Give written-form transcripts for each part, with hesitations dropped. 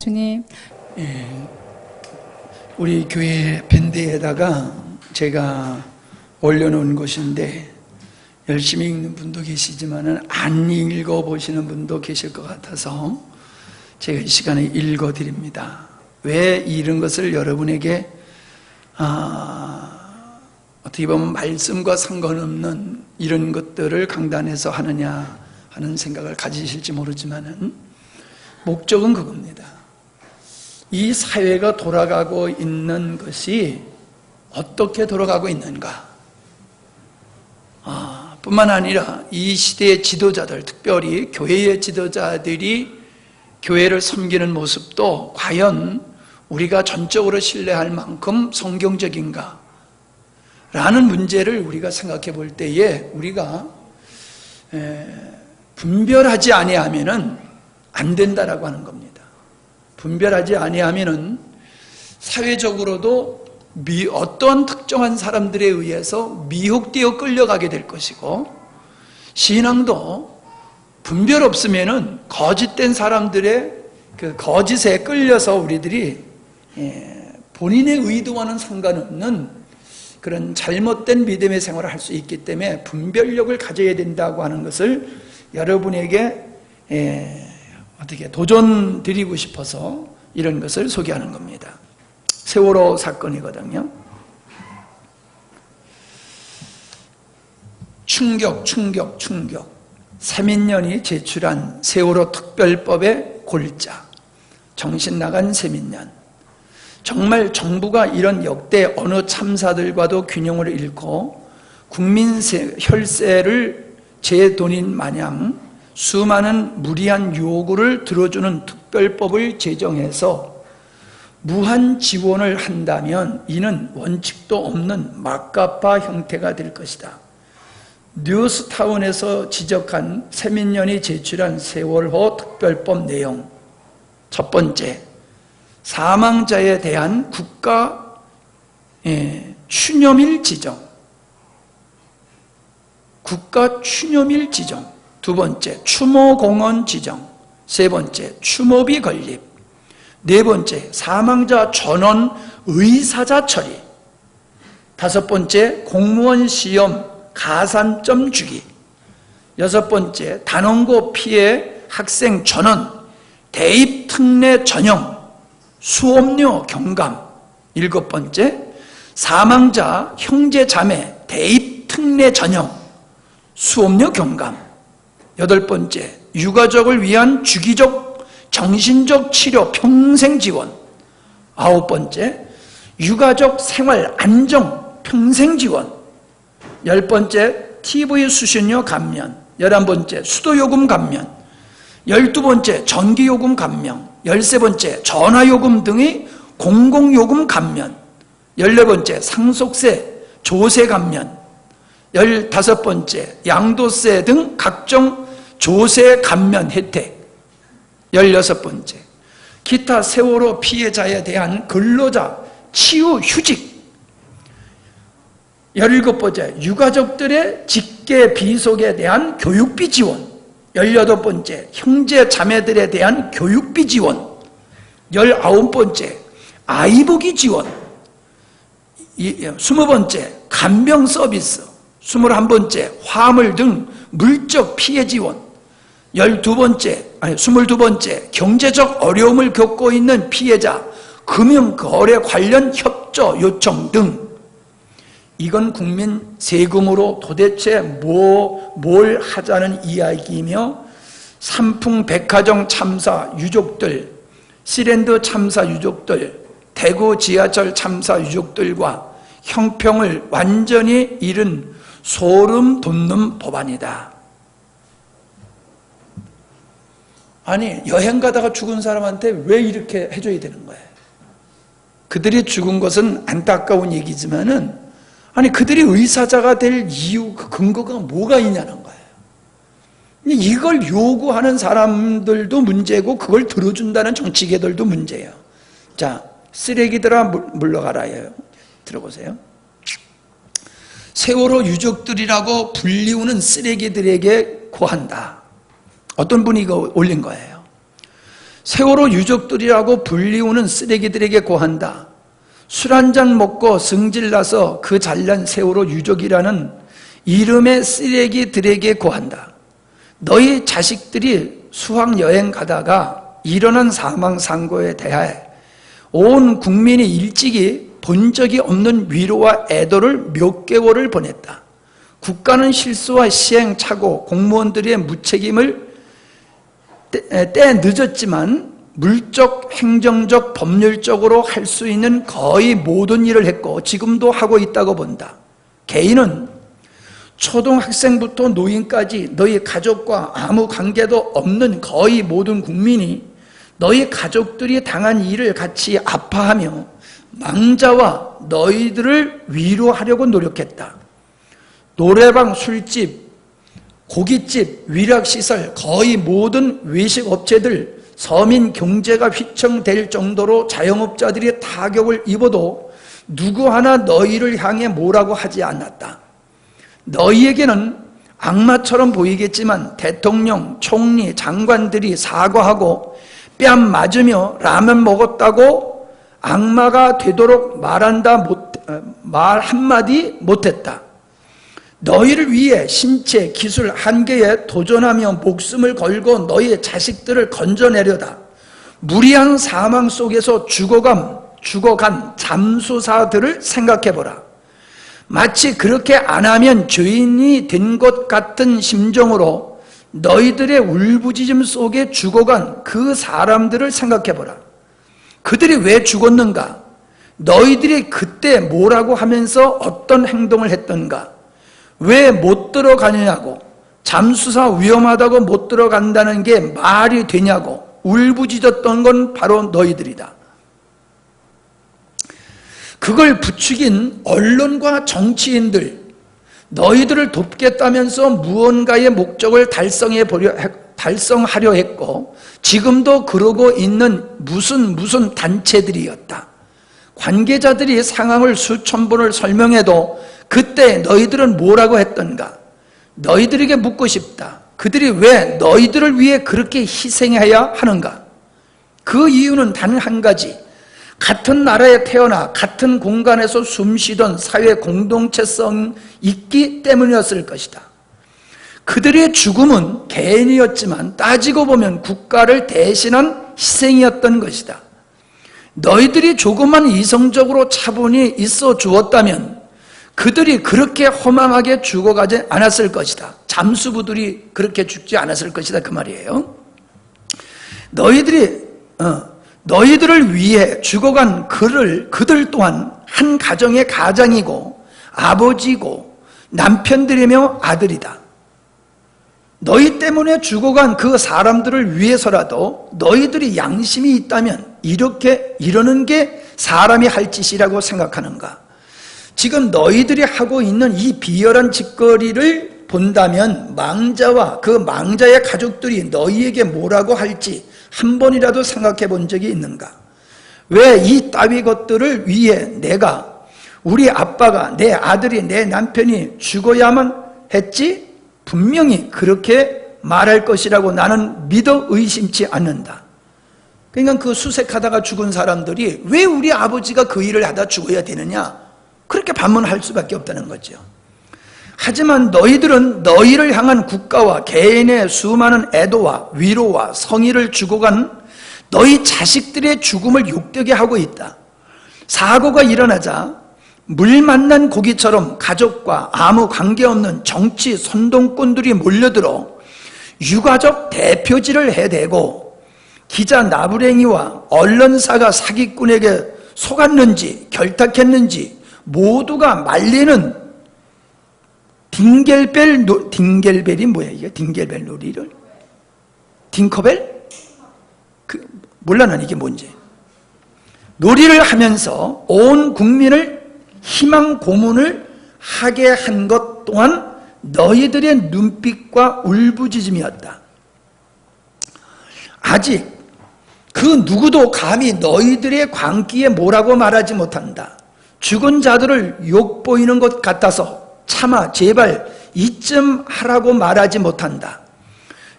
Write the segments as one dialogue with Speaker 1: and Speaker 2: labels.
Speaker 1: 주님.
Speaker 2: 우리 교회 밴드에다가 제가 올려놓은 것인데 열심히 읽는 분도 계시지만 안 읽어보시는 분도 계실 것 같아서 제가 이 시간에 읽어드립니다. 왜 이런 것을 여러분에게 어떻게 보면 말씀과 상관없는 이런 것들을 강단에서 하느냐 하는 생각을 가지실지 모르지만 목적은 그겁니다. 이 사회가 돌아가고 있는 것이 어떻게 돌아가고 있는가, 뿐만 아니라 이 시대의 지도자들, 특별히 교회의 지도자들이 교회를 섬기는 모습도 과연 우리가 전적으로 신뢰할 만큼 성경적인가 라는 문제를 우리가 생각해 볼 때에 우리가 분별하지 아니하면은 안 된다라고 하는 겁니다. 분별하지 아니하면은 사회적으로도 어떤 특정한 사람들에 의해서 미혹되어 끌려가게 될 것이고, 신앙도 분별 없으면은 거짓된 사람들의 그 거짓에 끌려서 우리들이 본인의 의도와는 상관없는 그런 잘못된 믿음의 생활을 할 수 있기 때문에 분별력을 가져야 된다고 하는 것을 여러분에게 어떻게 도전 드리고 싶어서 이런 것을 소개하는 겁니다. 세월호 사건이거든요. 충격. 세민년이 제출한 세월호 특별법의 골자, 정신 나간 세민년. 정말 정부가 이런 역대 어느 참사들과도 균형을 잃고 국민 혈세를 제 돈인 마냥 수많은 무리한 요구를 들어주는 특별법을 제정해서 무한 지원을 한다면 이는 원칙도 없는 막가파 형태가 될 것이다. 뉴스타운에서 지적한 세민년이 제출한 세월호 특별법 내용, 첫 번째, 사망자에 대한 국가 추념일 지정, 국가 추념일 지정. 두 번째, 추모공원 지정. 세 번째, 추모비 건립. 네 번째, 사망자 전원 의사자 처리. 다섯 번째, 공무원 시험 가산점 주기. 여섯 번째, 단원고 피해 학생 전원 대입 특례 전형 수업료 경감. 일곱 번째, 사망자 형제 자매 대입 특례 전형 수업료 경감. 여덟 번째, 유가족을 위한 주기적 정신적 치료 평생 지원. 아홉 번째, 유가족 생활 안정 평생 지원. 열 번째, TV 수신료 감면. 11번째, 수도요금 감면. 12번째, 전기요금 감면. 13번째, 전화요금 등의 공공요금 감면. 14번째, 상속세, 조세 감면. 15번째, 양도세 등 각종 조세 감면 혜택. 16번째, 기타 세월호 피해자에 대한 근로자 치유 휴직. 17번째, 유가족들의 직계 비속에 대한 교육비 지원. 18번째, 형제 자매들에 대한 교육비 지원. 19번째, 아이보기 지원. 20번째, 간병 서비스. 21번째, 화물 등 물적 피해 지원. 22번째, 경제적 어려움을 겪고 있는 피해자 금융거래 관련 협조 요청 등. 이건 국민 세금으로 도대체 뭘 하자는 이야기이며, 삼풍 백화점 참사 유족들, 시랜드 참사 유족들, 대구 지하철 참사 유족들과 형평을 완전히 잃은 소름 돋는 법안이다. 아니, 여행 가다가 죽은 사람한테 왜 이렇게 해줘야 되는 거예요? 그들이 죽은 것은 안타까운 얘기지만은, 아니, 그들이 의사자가 될 이유, 그 근거가 뭐가 있냐는 거예요. 이걸 요구하는 사람들도 문제고, 그걸 들어준다는 정치계들도 문제예요. 자, 쓰레기들아 물러가라예요. 들어보세요. 세월호 유족들이라고 불리우는 쓰레기들에게 고한다. 어떤 분이 이거 올린 거예요. 세월호 유족들이라고 불리우는 쓰레기들에게 고한다. 술 한잔 먹고 승질나서 그 잘난 세월호 유족이라는 이름의 쓰레기들에게 고한다. 너희 자식들이 수학여행 가다가 일어난 사망사고에 대하여 온 국민이 일찍이 본 적이 없는 위로와 애도를 몇 개월을 보냈다. 국가는 실수와 시행착오, 공무원들의 무책임을 때 늦었지만 물적, 행정적, 법률적으로 할 수 있는 거의 모든 일을 했고 지금도 하고 있다고 본다. 개인은 초등학생부터 노인까지 너희 가족과 아무 관계도 없는 거의 모든 국민이 너희 가족들이 당한 일을 같이 아파하며 망자와 너희들을 위로하려고 노력했다. 노래방, 술집, 고깃집, 위락시설, 거의 모든 외식업체들, 서민 경제가 휘청될 정도로 자영업자들이 타격을 입어도 누구 하나 너희를 향해 뭐라고 하지 않았다. 너희에게는 악마처럼 보이겠지만 대통령, 총리, 장관들이 사과하고 뺨 맞으며 라면 먹었다고 악마가 되도록 말 한마디 못했다. 너희를 위해 신체, 기술 한계에 도전하며 목숨을 걸고 너희의 자식들을 건져내려다 무리한 사망 속에서 죽어간 잠수사들을 생각해보라. 마치 그렇게 안 하면 죄인이 된 것 같은 심정으로 너희들의 울부짖음 속에 죽어간 그 사람들을 생각해보라. 그들이 왜 죽었는가? 너희들이 그때 뭐라고 하면서 어떤 행동을 했던가? 왜 못 들어가느냐고, 잠수사 위험하다고 못 들어간다는 게 말이 되냐고 울부짖었던 건 바로 너희들이다. 그걸 부추긴 언론과 정치인들, 너희들을 돕겠다면서 무언가의 목적을 달성하려 했고 지금도 그러고 있는 무슨 단체들이었다. 관계자들이 상황을 수천 번을 설명해도 그때 너희들은 뭐라고 했던가? 너희들에게 묻고 싶다. 그들이 왜 너희들을 위해 그렇게 희생해야 하는가? 그 이유는 단 한 가지. 같은 나라에 태어나 같은 공간에서 숨쉬던 사회 공동체성이 있기 때문이었을 것이다. 그들의 죽음은 개인이었지만 따지고 보면 국가를 대신한 희생이었던 것이다. 너희들이 조금만 이성적으로 차분히 있어 주었다면 그들이 그렇게 허망하게 죽어가지 않았을 것이다. 잠수부들이 그렇게 죽지 않았을 것이다 그 말이에요. 너희들을 위해 죽어간 그들 또한 한 가정의 가장이고 아버지고 남편들이며 아들이다. 너희 때문에 죽어간 그 사람들을 위해서라도 너희들이 양심이 있다면 이러는 게 사람이 할 짓이라고 생각하는가? 지금 너희들이 하고 있는 이 비열한 짓거리를 본다면 망자와 그 망자의 가족들이 너희에게 뭐라고 할지 한 번이라도 생각해 본 적이 있는가? 왜 이 따위 것들을 위해 내가, 우리 아빠가, 내 아들이, 내 남편이 죽어야만 했지? 분명히 그렇게 말할 것이라고 나는 믿어 의심치 않는다. 그러니까 그 수색하다가 죽은 사람들이 왜 우리 아버지가 그 일을 하다 죽어야 되느냐? 그렇게 반문할 수밖에 없다는 거죠. 하지만 너희들은 너희를 향한 국가와 개인의 수많은 애도와 위로와 성의를 주고간 너희 자식들의 죽음을 욕되게 하고 있다. 사고가 일어나자 물 만난 고기처럼 가족과 아무 관계없는 정치 선동꾼들이 몰려들어 유가족 대표질을 해대고 기자 나부랭이와 언론사가 사기꾼에게 속았는지 결탁했는지 모두가 말리는 딩겔벨이 뭐야 이게? 딩겔벨 놀이를? 딩커벨? 몰라 난 이게 뭔지. 놀이를 하면서 온 국민을 희망 고문을 하게 한 것 또한 너희들의 눈빛과 울부짖음이었다. 아직 그 누구도 감히 너희들의 광기에 뭐라고 말하지 못한다. 죽은 자들을 욕보이는 것 같아서 차마 제발 이쯤 하라고 말하지 못한다.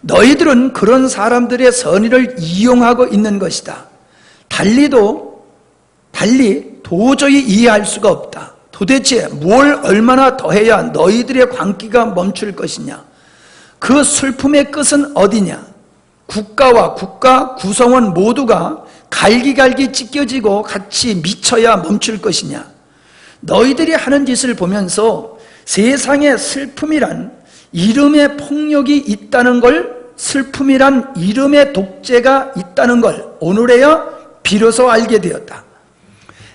Speaker 2: 너희들은 그런 사람들의 선의를 이용하고 있는 것이다. 달리 도저히 이해할 수가 없다. 도대체 뭘 얼마나 더해야 너희들의 광기가 멈출 것이냐? 그 슬픔의 끝은 어디냐? 국가와 국가 구성원 모두가 갈기갈기 찢겨지고 같이 미쳐야 멈출 것이냐? 너희들이 하는 짓을 보면서 세상에 슬픔이란 이름의 폭력이 있다는 걸, 슬픔이란 이름의 독재가 있다는 걸 오늘에야 비로소 알게 되었다.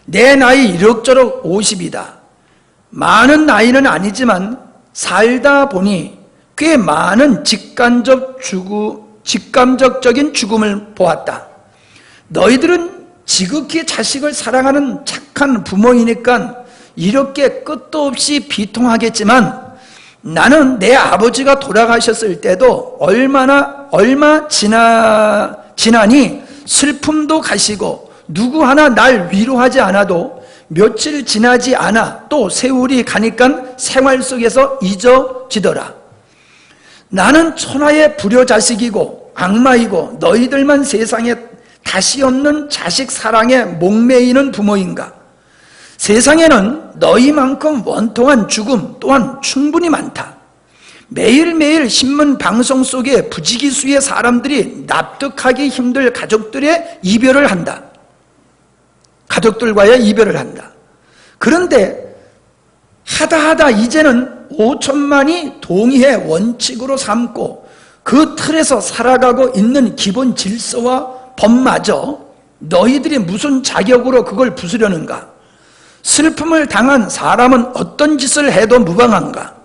Speaker 2: 내 나이 이럭저럭 50이다. 많은 나이는 아니지만 살다 보니 꽤 많은 직감적적인 죽음을 보았다. 너희들은 지극히 자식을 사랑하는 착한 부모이니까 이렇게 끝도 없이 비통하겠지만 나는 내 아버지가 돌아가셨을 때도 얼마 지나니 슬픔도 가시고 누구 하나 날 위로하지 않아도 며칠 지나지 않아 또 세월이 가니까 생활 속에서 잊어지더라. 나는 천하의 불효자식이고 악마이고 너희들만 세상에 다시 없는 자식 사랑에 목매이는 부모인가? 세상에는 너희만큼 원통한 죽음 또한 충분히 많다. 매일매일 신문 방송 속에 부지기수의 사람들이 납득하기 힘들 가족들과의 이별을 한다. 그런데 하다 이제는 5천만이 동의해 원칙으로 삼고 그 틀에서 살아가고 있는 기본 질서와 법마저 너희들이 무슨 자격으로 그걸 부수려는가? 슬픔을 당한 사람은 어떤 짓을 해도 무방한가?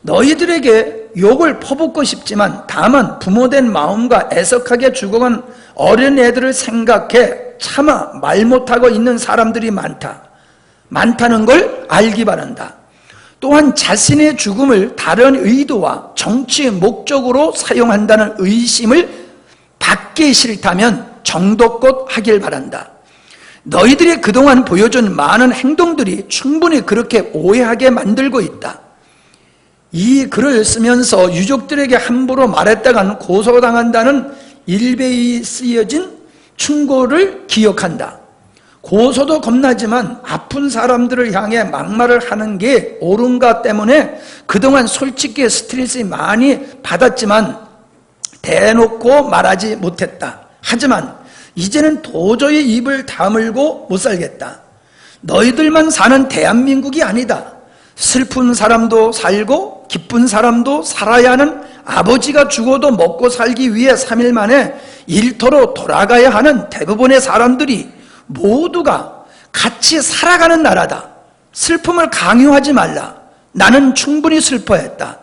Speaker 2: 너희들에게 욕을 퍼붓고 싶지만 다만 부모된 마음과 애석하게 죽어간 어린애들을 생각해 차마 말 못하고 있는 사람들이 많다는 걸 알기 바란다. 또한 자신의 죽음을 다른 의도와 정치 목적으로 사용한다는 의심을 받기 싫다면 정도껏 하길 바란다. 너희들이 그동안 보여준 많은 행동들이 충분히 그렇게 오해하게 만들고 있다. 이 글을 쓰면서 유족들에게 함부로 말했다간 고소당한다는 일베이 쓰여진 충고를 기억한다. 고소도 겁나지만 아픈 사람들을 향해 막말을 하는 게 옳은가 때문에 그동안 솔직히 스트레스 많이 받았지만 대놓고 말하지 못했다. 하지만 이제는 도저히 입을 다물고 못 살겠다. 너희들만 사는 대한민국이 아니다. 슬픈 사람도 살고 기쁜 사람도 살아야 하는, 아버지가 죽어도 먹고 살기 위해 3일 만에 일터로 돌아가야 하는 대부분의 사람들이 모두가 같이 살아가는 나라다. 슬픔을 강요하지 말라. 나는 충분히 슬퍼했다.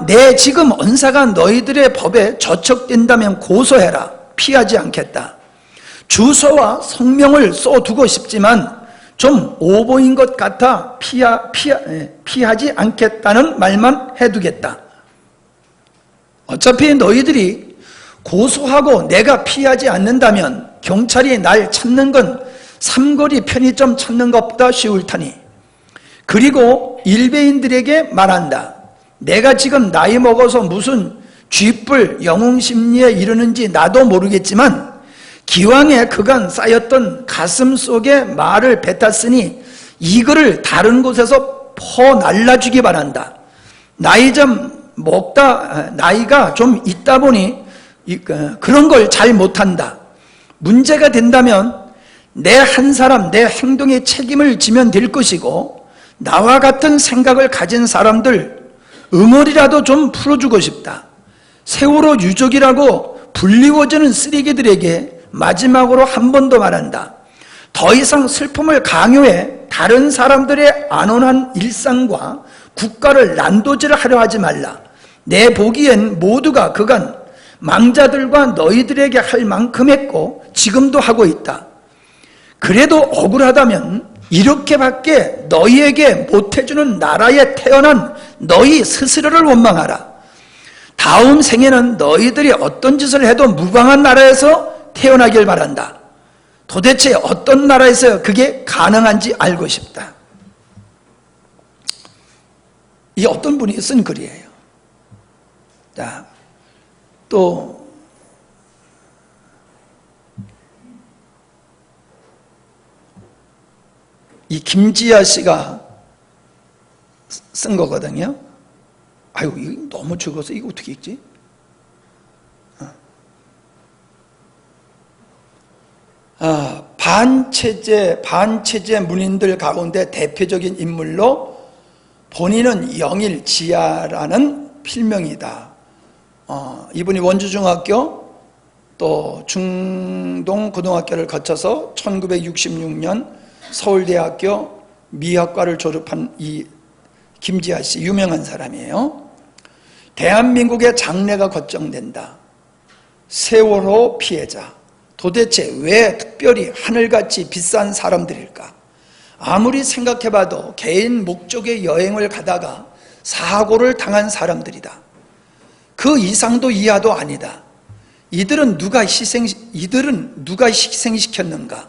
Speaker 2: 내 지금 언사가 너희들의 법에 저촉된다면 고소해라. 피하지 않겠다. 주소와 성명을 써두고 싶지만 좀 오보인 것 같아 피하지 않겠다는 말만 해두겠다. 어차피 너희들이 고소하고 내가 피하지 않는다면 경찰이 날 찾는 건 삼거리 편의점 찾는 것보다 쉬울 테니. 그리고 일베인들에게 말한다. 내가 지금 나이 먹어서 무슨 쥐뿔 영웅심리에 이르는지 나도 모르겠지만 기왕에 그간 쌓였던 가슴 속에 말을 뱉었으니 이거를 다른 곳에서 퍼날라주기 바란다. 나이가 좀 있다 보니 그런 걸 잘 못한다. 문제가 된다면 내 한 사람, 내 행동에 책임을 지면 될 것이고 나와 같은 생각을 가진 사람들 응어리라도 좀 풀어주고 싶다. 세월호 유족이라고 불리워지는 쓰레기들에게 마지막으로 한 번 더 말한다. 더 이상 슬픔을 강요해 다른 사람들의 안온한 일상과 국가를 난도질하려 하지 말라. 내 보기엔 모두가 그간 망자들과 너희들에게 할 만큼 했고 지금도 하고 있다. 그래도 억울하다면 이렇게밖에 너희에게 못해주는 나라에 태어난 너희 스스로를 원망하라. 다음 생에는 너희들이 어떤 짓을 해도 무방한 나라에서 태어나길 바란다. 도대체 어떤 나라에서 그게 가능한지 알고 싶다. 이 어떤 분이 쓴 글이에요. 자, 또 이 김지아 씨가 쓴 거거든요. 아유, 이거 너무 적어서 이거 어떻게 읽지? 반체제 문인들 가운데 대표적인 인물로 본인은 영일 지아라는 필명이다. 이분이 원주중학교 또 중동고등학교를 거쳐서 1966년 서울대학교 미학과를 졸업한 이 김지아 씨, 유명한 사람이에요. 대한민국의 장래가 걱정된다. 세월호 피해자. 도대체 왜 특별히 하늘같이 비싼 사람들일까? 아무리 생각해봐도 개인 목적의 여행을 가다가 사고를 당한 사람들이다. 그 이상도 이하도 아니다. 이들은 누가 희생시켰는가?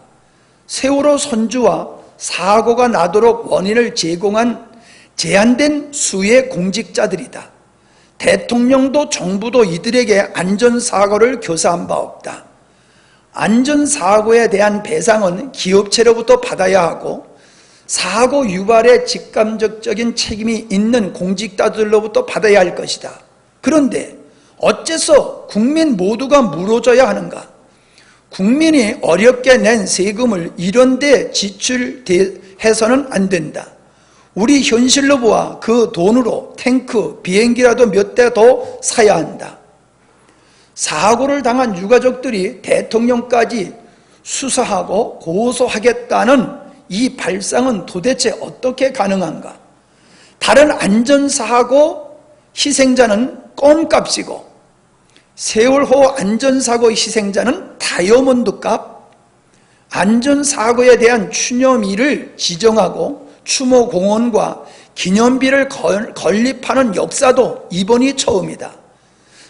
Speaker 2: 세월호 선주와 사고가 나도록 원인을 제공한 제한된 수의 공직자들이다. 대통령도 정부도 이들에게 안전사고를 교사한 바 없다. 안전사고에 대한 배상은 기업체로부터 받아야 하고 사고 유발에 직감적인 책임이 있는 공직자들로부터 받아야 할 것이다. 그런데 어째서 국민 모두가 물어줘야 하는가? 국민이 어렵게 낸 세금을 이런 데 지출해서는 안 된다. 우리 현실로 보아 그 돈으로 탱크, 비행기라도 몇 대 더 사야 한다. 사고를 당한 유가족들이 대통령까지 수사하고 고소하겠다는 이 발상은 도대체 어떻게 가능한가? 다른 안전사고 희생자는 껌값이고 세월호 안전사고 희생자는 다이아몬드 값, 안전사고에 대한 추념일을 지정하고 추모공원과 기념비를 건립하는 역사도 이번이 처음이다.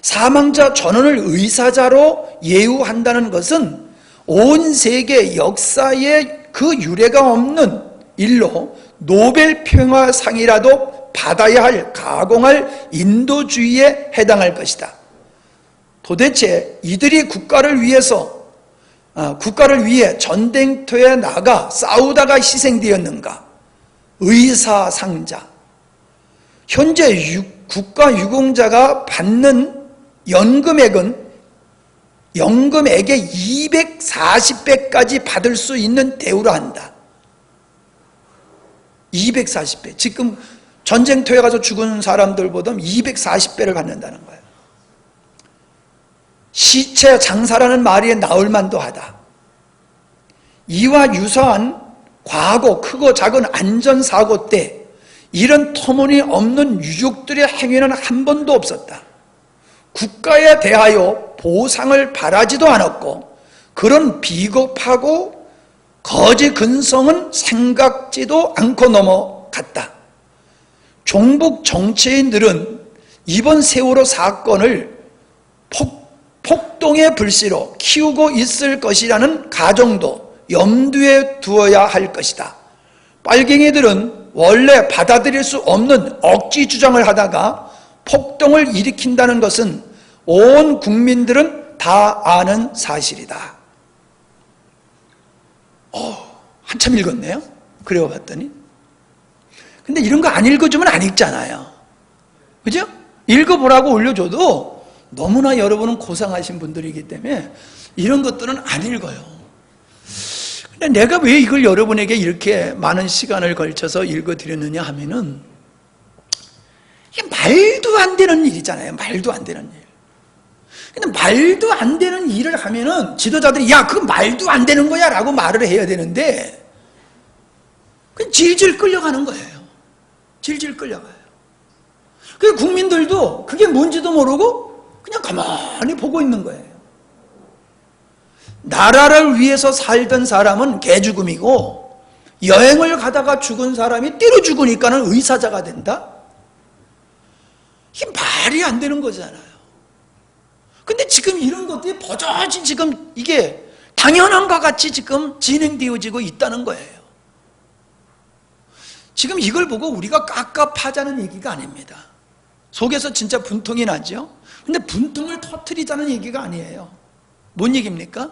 Speaker 2: 사망자 전원을 의사자로 예우한다는 것은 온 세계 역사에 그 유례가 없는 일로 노벨 평화상이라도 받아야 할 가공할 인도주의에 해당할 것이다. 도대체 이들이 국가를 위해 전쟁터에 나가 싸우다가 희생되었는가? 의사상자. 현재 국가유공자가 받는 연금액의 240배까지 받을 수 있는 대우를 한다. 240배. 지금 전쟁터에 가서 죽은 사람들보다 240배를 받는다는 거예요. 시체 장사라는 말이 나올 만도 하다. 이와 유사한 과거 크고 작은 안전사고 때 이런 터무니없는 유족들의 행위는 한 번도 없었다. 국가에 대하여 보상을 바라지도 않았고 그런 비겁하고 거지 근성은 생각지도 않고 넘어갔다. 종북 정치인들은 이번 세월호 사건을 폭동의 불씨로 키우고 있을 것이라는 가정도 염두에 두어야 할 것이다. 빨갱이들은 원래 받아들일 수 없는 억지 주장을 하다가 폭동을 일으킨다는 것은 온 국민들은 다 아는 사실이다. 한참 읽었네요. 그래 봤더니. 근데 이런 거 안 읽어주면 안 읽잖아요. 그죠? 읽어보라고 올려줘도 너무나 여러분은 고상하신 분들이기 때문에 이런 것들은 안 읽어요. 근데 내가 왜 이걸 여러분에게 이렇게 많은 시간을 걸쳐서 읽어드렸느냐 하면은 이게 말도 안 되는 일이잖아요. 말도 안 되는 일. 근데 말도 안 되는 일을 하면은 지도자들이 야, 그거 말도 안 되는 거야 라고 말을 해야 되는데 그냥 질질 끌려가는 거예요. 질질 끌려가요. 그 국민들도 그게 뭔지도 모르고 그냥 가만히 보고 있는 거예요. 나라를 위해서 살던 사람은 개죽음이고 여행을 가다가 죽은 사람이 때려 죽으니까는 의사자가 된다? 이게 말이 안 되는 거잖아요. 근데 지금 이런 것들이 버젓이 지금 이게 당연한 것 같이 지금 진행되어지고 있다는 거예요. 지금 이걸 보고 우리가 깝깝하자는 얘기가 아닙니다. 속에서 진짜 분통이 나죠. 근데 분통을 터뜨리자는 얘기가 아니에요. 뭔 얘기입니까?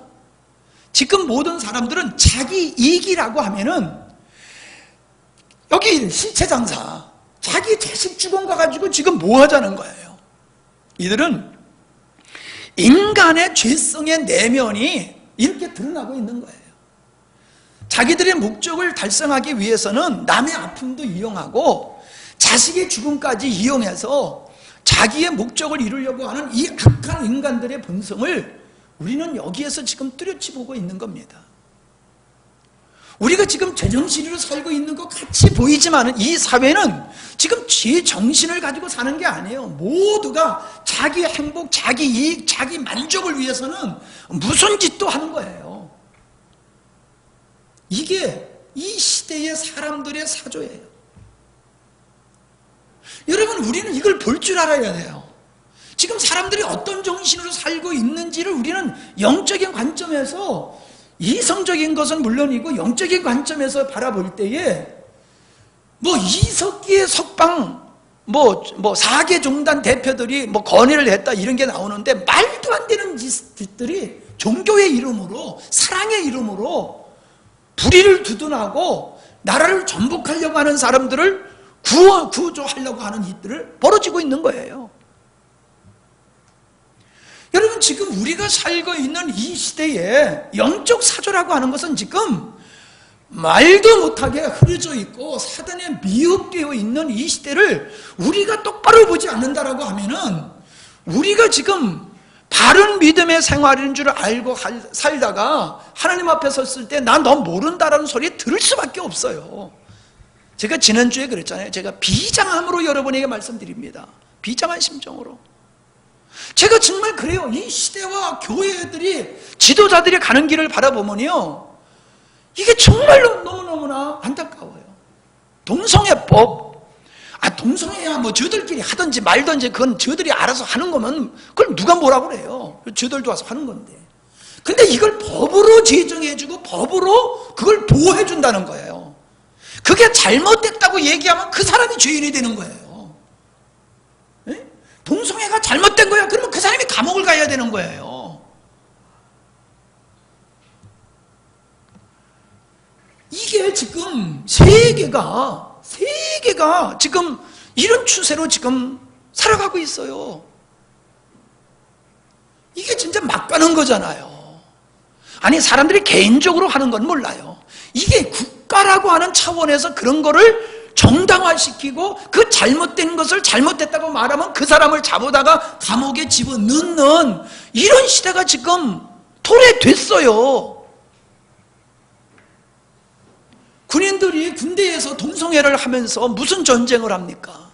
Speaker 2: 지금 모든 사람들은 자기 이익이라고 하면은 여기 신체 장사, 자기 자식 죽은 거 가지고 지금 뭐 하자는 거예요. 이들은 인간의 죄성의 내면이 이렇게 드러나고 있는 거예요. 자기들의 목적을 달성하기 위해서는 남의 아픔도 이용하고 자식의 죽음까지 이용해서 자기의 목적을 이루려고 하는 이 악한 인간들의 본성을 우리는 여기에서 지금 뚜렷이 보고 있는 겁니다. 우리가 지금 제정신으로 살고 있는 것 같이 보이지만 이 사회는 지금 제정신을 가지고 사는 게 아니에요. 모두가 자기 행복, 자기 이익, 자기 만족을 위해서는 무슨 짓도 하는 거예요. 이게 이 시대의 사람들의 사조예요. 여러분, 우리는 이걸 볼 줄 알아야 돼요. 지금 사람들이 어떤 정신으로 살고 있는지를 우리는 영적인 관점에서, 이성적인 것은 물론이고 영적인 관점에서 바라볼 때에 이석기의 석방, 사계종단 대표들이 건의를 했다 이런 게 나오는데 말도 안 되는 짓들이 종교의 이름으로, 사랑의 이름으로 불의를 두둔하고 나라를 전복하려고 하는 사람들을 구조하려고 하는 일들을 벌어지고 있는 거예요. 여러분, 지금 우리가 살고 있는 이 시대에 영적 사조라고 하는 것은 지금 말도 못하게 흐려져 있고 사단에 미혹되어 있는 이 시대를 우리가 똑바로 보지 않는다라고 하면은 우리가 지금 바른 믿음의 생활인 줄 알고 살다가 하나님 앞에 섰을 때 난 너 모른다라는 소리 들을 수밖에 없어요. 제가 지난주에 그랬잖아요. 제가 비장함으로 여러분에게 말씀드립니다. 비장한 심정으로. 제가 정말 그래요. 이 시대와 교회들이, 지도자들이 가는 길을 바라보면요, 이게 정말로 너무너무나 안타까워요. 동성애법, 동성애야 저들끼리 하든지 말든지 그건 저들이 알아서 하는 거면 그걸 누가 뭐라고 그래요. 저들도 와서 하는 건데. 근데 이걸 법으로 제정해주고 법으로 그걸 보호해준다는 거예요. 그게 잘못됐다고 얘기하면 그 사람이 죄인이 되는 거예요. 동성애가 잘못된 거야. 그러면 그 사람이 감옥을 가야 되는 거예요. 이게 지금 세계가 지금 이런 추세로 지금 살아가고 있어요. 이게 진짜 막 가는 거잖아요. 아니, 사람들이 개인적으로 하는 건 몰라요. 이게 국가라고 하는 차원에서 그런 거를 정당화시키고 그 잘못된 것을 잘못됐다고 말하면 그 사람을 잡아다가 감옥에 집어넣는 이런 시대가 지금 도래됐어요. 군인들이 군대에서 동성애를 하면서 무슨 전쟁을 합니까?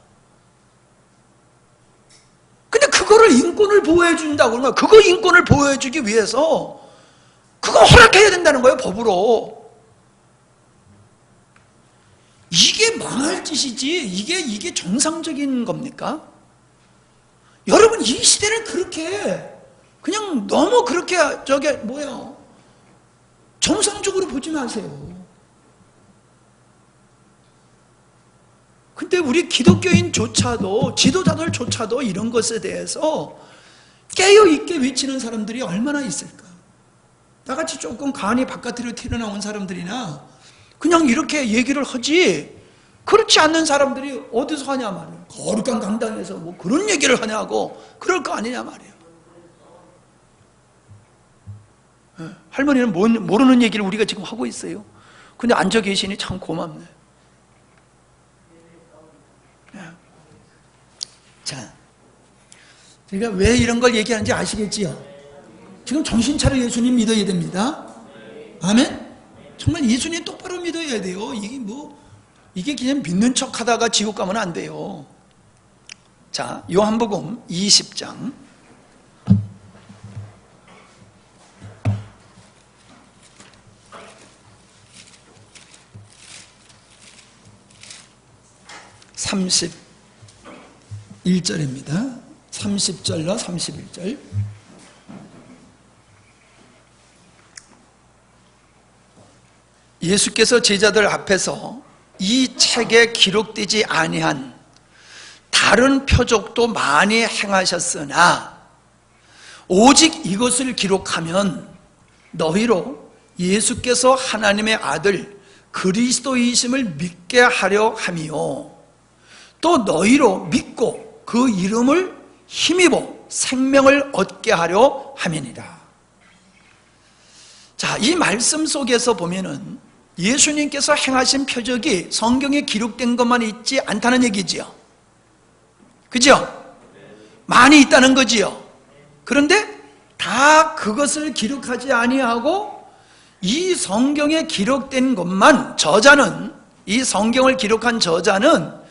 Speaker 2: 근데 그거를 인권을 보호해준다고 그러면 그거 인권을 보호해주기 위해서 그거 허락해야 된다는 거예요, 법으로. 이게 망할 짓이지 이게 정상적인 겁니까? 여러분, 이 시대를 그렇게 그냥 너무 그렇게 정상적으로 보지 마세요. 근데 우리 기독교인조차도, 지도자들조차도 이런 것에 대해서 깨어있게 외치는 사람들이 얼마나 있을까? 나같이 조금 간이 바깥으로 튀어나온 사람들이나 그냥 이렇게 얘기를 하지, 그렇지 않는 사람들이 어디서 하냐 말이에요. 거룩한 강당에서 그런 얘기를 하냐고, 그럴 거 아니냐 말이에요. 할머니는 모르는 얘기를 우리가 지금 하고 있어요. 근데 앉아 계시니 참 고맙네. 자, 제가 왜 이런 걸 얘기하는지 아시겠지요? 지금 정신 차려 예수님 믿어야 됩니다. 아멘? 정말 예수님 똑바로 믿어야 돼요. 이게 그냥 믿는 척 하다가 지옥 가면 안 돼요. 자, 요한복음 20장. (31절입니다) 30절로 31절. 예수께서 제자들 앞에서 이 책에 기록되지 아니한 다른 표적도 많이 행하셨으나 오직 이것을 기록하면 너희로 예수께서 하나님의 아들 그리스도이심을 믿게 하려 함이요 또 너희로 믿고 그 이름을 힘입어 생명을 얻게 하려 함이니라. 자, 이 말씀 속에서 보면은 예수님께서 행하신 표적이 성경에 기록된 것만 있지 않다는 얘기지요. 그죠? 많이 있다는 거지요. 그런데 다 그것을 기록하지 아니하고 이 성경에 기록된 것만, 저자는, 이 성경을 기록한 저자는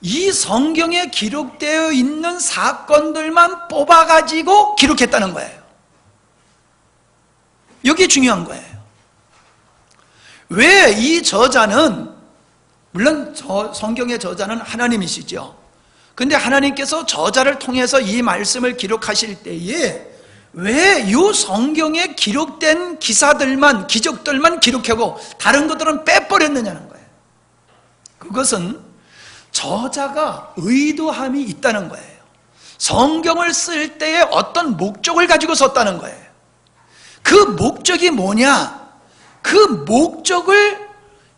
Speaker 2: 이 성경에 기록되어 있는 사건들만 뽑아가지고 기록했다는 거예요. 여기 중요한 거예요. 왜 이 저자는, 물론 성경의 저자는 하나님이시죠. 근데 하나님께서 저자를 통해서 이 말씀을 기록하실 때에 왜 이 성경에 기록된 기사들만, 기적들만 기록하고 다른 것들은 빼버렸느냐는 거예요. 그것은 저자가 의도함이 있다는 거예요. 성경을 쓸 때에 어떤 목적을 가지고 썼다는 거예요. 그 목적이 뭐냐? 그 목적을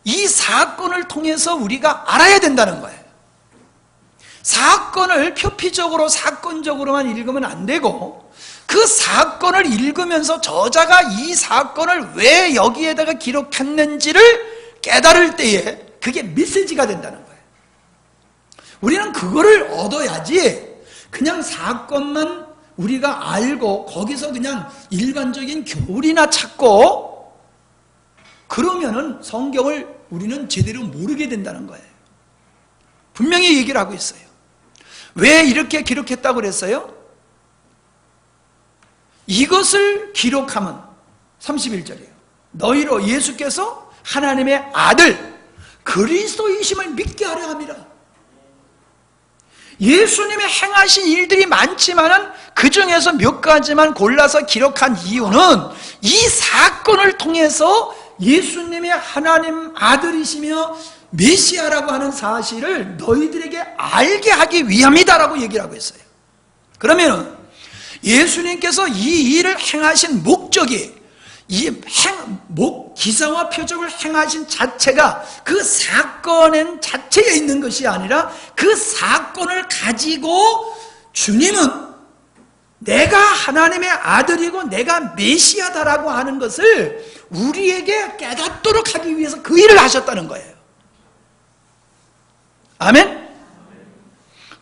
Speaker 2: 이 사건을 통해서 우리가 알아야 된다는 거예요. 사건을 표피적으로 사건적으로만 읽으면 안 되고 그 사건을 읽으면서 저자가 이 사건을 왜 여기에다가 기록했는지를 깨달을 때에 그게 메시지가 된다는 거예요. 우리는 그거를 얻어야지 그냥 사건만 우리가 알고 거기서 그냥 일반적인 교리나 찾고 그러면은 성경을 우리는 제대로 모르게 된다는 거예요. 분명히 얘기를 하고 있어요. 왜 이렇게 기록했다고 그랬어요? 이것을 기록하면 31절이에요. 너희로 예수께서 하나님의 아들 그리스도이심을 믿게 하려 함이라. 예수님의 행하신 일들이 많지만은 그 중에서 몇 가지만 골라서 기록한 이유는 이 사건을 통해서 예수님의 하나님 아들이시며 메시아라고 하는 사실을 너희들에게 알게 하기 위함이다라고 얘기를 하고 있어요. 그러면 예수님께서 이 일을 행하신 목적이 기사와 표적을 행하신 자체가 그 사건 자체에 있는 것이 아니라 그 사건을 가지고 주님은 내가 하나님의 아들이고 내가 메시아다라고 하는 것을 우리에게 깨닫도록 하기 위해서 그 일을 하셨다는 거예요. 아멘?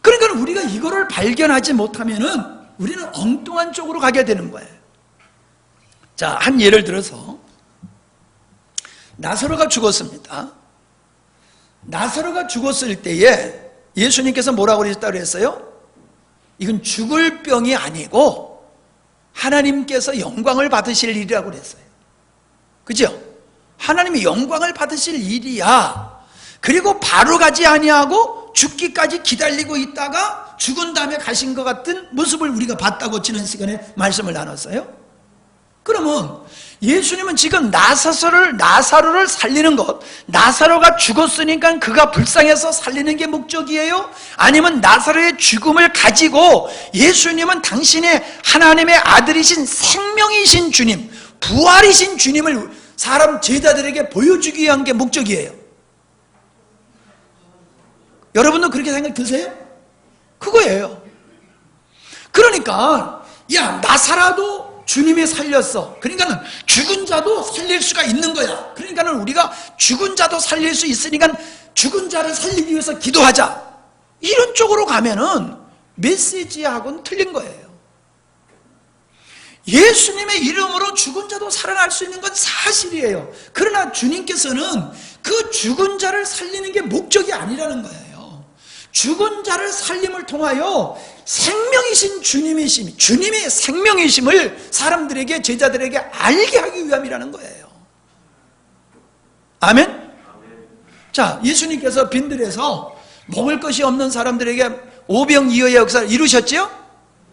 Speaker 2: 그러니까 우리가 이거를 발견하지 못하면은 우리는 엉뚱한 쪽으로 가게 되는 거예요. 자, 한 예를 들어서 나사로가 죽었습니다. 나사로가 죽었을 때에 예수님께서 뭐라고 그러셨다고 했어요? 이건 죽을 병이 아니고 하나님께서 영광을 받으실 일이라고 그랬어요. 그죠? 하나님이 영광을 받으실 일이야. 그리고 바로 가지 아니하고 죽기까지 기다리고 있다가 죽은 다음에 가신 것 같은 모습을 우리가 봤다고 지난 시간에 말씀을 나눴어요. 그러면 예수님은 지금 나사로를 살리는 것, 나사로가 죽었으니까 그가 불쌍해서 살리는 게 목적이에요? 아니면 나사로의 죽음을 가지고 예수님은 당신의 하나님의 아들이신 생명이신 주님, 부활이신 주님을 사람 제자들에게 보여주기 위한 게 목적이에요? 여러분도 그렇게 생각 드세요? 그거예요. 그러니까 야, 나사로도 주님이 살렸어. 그러니까는 죽은 자도 살릴 수가 있는 거야. 그러니까는 우리가 죽은 자도 살릴 수 있으니까 죽은 자를 살리기 위해서 기도하자. 이런 쪽으로 가면은 메시지하고는 틀린 거예요. 예수님의 이름으로 죽은 자도 살아날 수 있는 건 사실이에요. 그러나 주님께서는 그 죽은 자를 살리는 게 목적이 아니라는 거예요. 죽은 자를 살림을 통하여 생명이신 주님의 생명이심을 사람들에게, 제자들에게 알게 하기 위함이라는 거예요. 아멘? 자, 예수님께서 빈들에서 먹을 것이 없는 사람들에게 오병이어의 역사를 이루셨죠?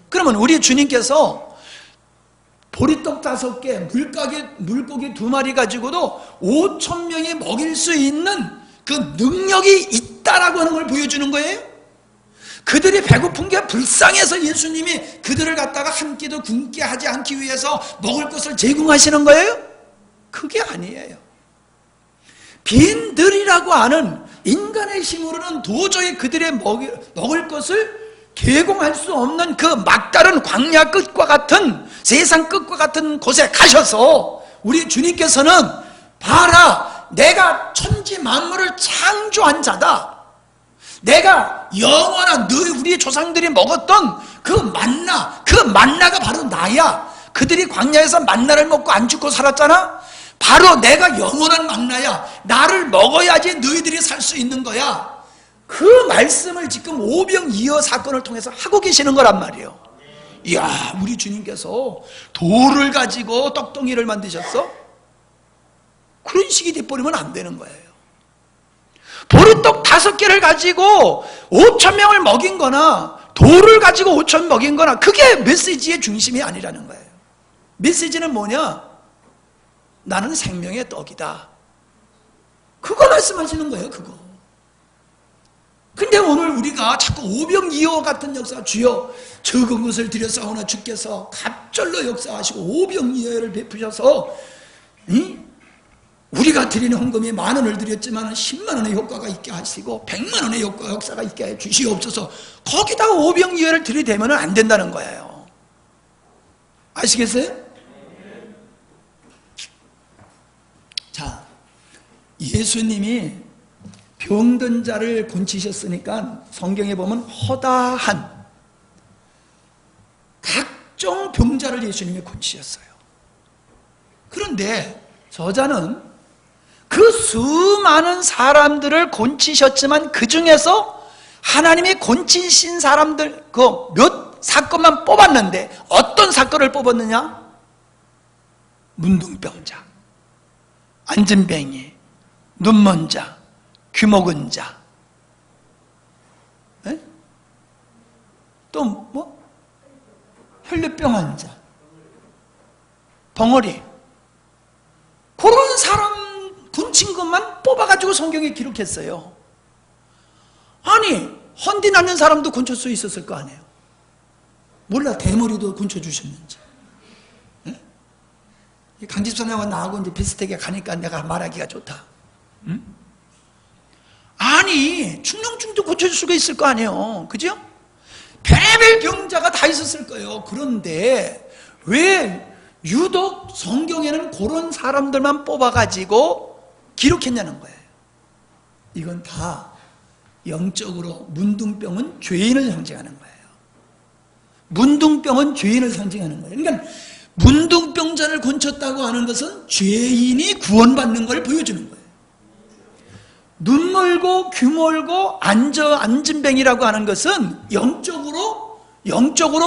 Speaker 2: 그러면 우리 주님께서 보리떡 5개, 물고기 2마리 가지고도 5,000명이 먹일 수 있는 그 능력이 있다라고 하는 걸 보여주는 거예요. 그들이 배고픈 게 불쌍해서 예수님이 그들을 갖다가 한 끼도 굶게 하지 않기 위해서 먹을 것을 제공하시는 거예요? 그게 아니에요. 빈들이라고 하는 인간의 힘으로는 도저히 그들의 먹을 것을 제공할 수 없는 그 막다른 광야 끝과 같은, 세상 끝과 같은 곳에 가셔서 우리 주님께서는 봐라, 내가 천지 만물을 창조한 자다, 내가 영원한 우리 조상들이 먹었던 그 만나가 바로 나야. 그들이 광야에서 만나를 먹고 안 죽고 살았잖아. 바로 내가 영원한 만나야. 나를 먹어야지 너희들이 살 수 있는 거야. 그 말씀을 지금 오병이어 사건을 통해서 하고 계시는 거란 말이에요. 이야, 우리 주님께서 돌을 가지고 떡덩이를 만드셨어? 그런 식이 돼버리면 안 되는 거예요. 보리떡 5개를 가지고 5,000명을 먹인 거나 돌을 가지고 5,000 먹인 거나 그게 메시지의 중심이 아니라는 거예요. 메시지는 뭐냐? 나는 생명의 떡이다. 그거 말씀하시는 거예요, 그거. 근데 오늘 우리가 자꾸 오병이어 같은 역사, 주여 적은 것을 드렸사오나 주께서 갑절로 역사하시고 오병이어를 베푸셔서 우리가 드리는 헌금이 10,000원을 드렸지만 100,000원의 효과가 있게 하시고 100,000원의 역사가 있게 해 주시옵소서. 거기다가 오병이어를 들이대면 안 된다는 거예요. 아시겠어요? 자, 예수님이 병든 자를 고치셨으니까 성경에 보면 허다한 각종 병자를 예수님이 고치셨어요. 그런데 저자는 그 수많은 사람들을 고치셨지만 그 중에서 하나님이 고치신 사람들 그 몇 사건만 뽑았는데 어떤 사건을 뽑았느냐? 문둥병자, 안진뱅이, 눈먼 자, 귀 먹은 자, 또 뭐? 혈류병 환자, 벙어리, 그런 사람 고친 것만 뽑아가지고 성경에 기록했어요. 아니, 헌디 낳는 사람도 고칠 수 있었을 거 아니에요. 몰라, 대머리도 고쳐주셨는지. 강집사님하고 나하고 이제 비슷하게 가니까 내가 말하기가 좋다. 응? 아니, 충농증도 고쳐줄 수가 있을 거 아니에요. 그죠? 별의별 병자가 다 있었을 거예요. 그런데 왜 유독 성경에는 그런 사람들만 뽑아가지고 기록했냐는 거예요. 이건 다 영적으로 문둥병은 죄인을 상징하는 거예요. 문둥병은 죄인을 상징하는 거예요. 그러니까 문둥병자를 고쳤다고 하는 것은 죄인이 구원받는 걸 보여주는 거예요. 눈 멀고 귀 멀고 안진뱅이라고 하는 것은 영적으로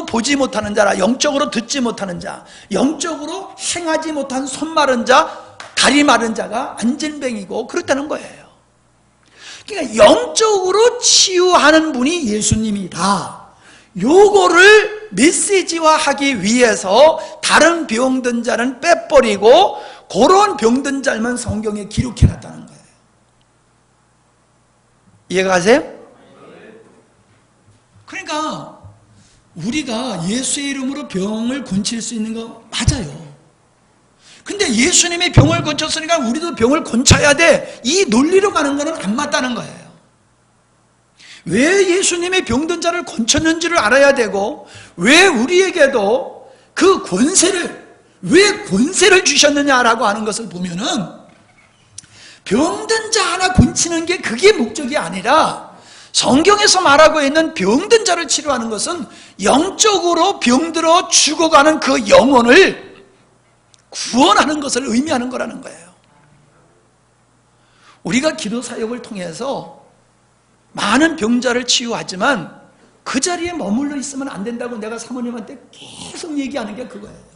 Speaker 2: 보지 못하는 자라, 영적으로 듣지 못하는 자, 영적으로 행하지 못한 손 마른 자, 다리 마른 자가 안진뱅이고 그렇다는 거예요. 그러니까 영적으로 치유하는 분이 예수님이다. 요거를 메시지화하기 위해서 다른 병든 자는 빼버리고 그런 병든 자만 성경에 기록해놨다는 거예요. 이해가 가세요? 그러니까 우리가 예수의 이름으로 병을 고칠 수 있는 거 맞아요. 근데 예수님이 병을 고쳤으니까 우리도 병을 고쳐야 돼, 이 논리로 가는 거는 안 맞다는 거예요. 왜 예수님이 병든 자를 고쳤는지를 알아야 되고, 왜 우리에게도 그 왜 권세를 주셨느냐라고 하는 것을 보면은 병든 자 하나 고치는 게 그게 목적이 아니라, 성경에서 말하고 있는 병든 자를 치료하는 것은 영적으로 병들어 죽어가는 그 영혼을 구원하는 것을 의미하는 거라는 거예요. 우리가 기도 사역을 통해서 많은 병자를 치유하지만 그 자리에 머물러 있으면 안 된다고 내가 사모님한테 계속 얘기하는 게 그거예요.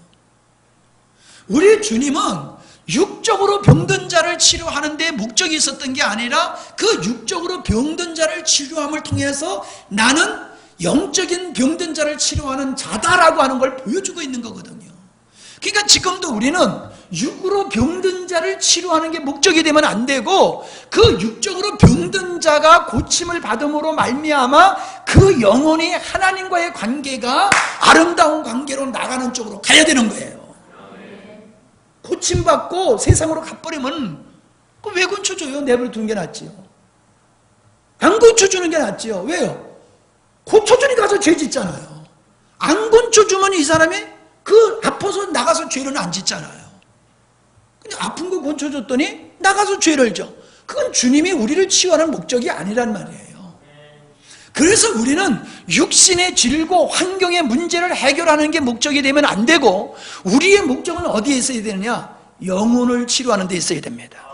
Speaker 2: 우리 주님은 육적으로 병든 자를 치료하는 데 목적이 있었던 게 아니라 그 육적으로 병든 자를 치료함을 통해서 나는 영적인 병든 자를 치료하는 자다라고 하는 걸 보여주고 있는 거거든요. 그러니까 지금도 우리는 육으로 병든 자를 치료하는 게 목적이 되면 안 되고, 그 육적으로 병든 자가 고침을 받음으로 말미암아 그 영혼이 하나님과의 관계가 아름다운 관계로 나가는 쪽으로 가야 되는 거예요. 고침받고 세상으로 가버리면 왜 고쳐줘요? 내버려 두는 게 낫지요. 안 고쳐주는 게 낫지요. 왜요? 고쳐주니까 가서 죄 짓잖아요. 안 고쳐주면 이 사람이 그 아파서 나가서 죄를 안 짓잖아요. 근데 아픈 거 고쳐줬더니 나가서 죄를 져. 그건 주님이 우리를 치유하는 목적이 아니란 말이에요. 그래서 우리는 육신의 질고 환경의 문제를 해결하는 게 목적이 되면 안 되고, 우리의 목적은 어디에 있어야 되느냐? 영혼을 치료하는 데 있어야 됩니다.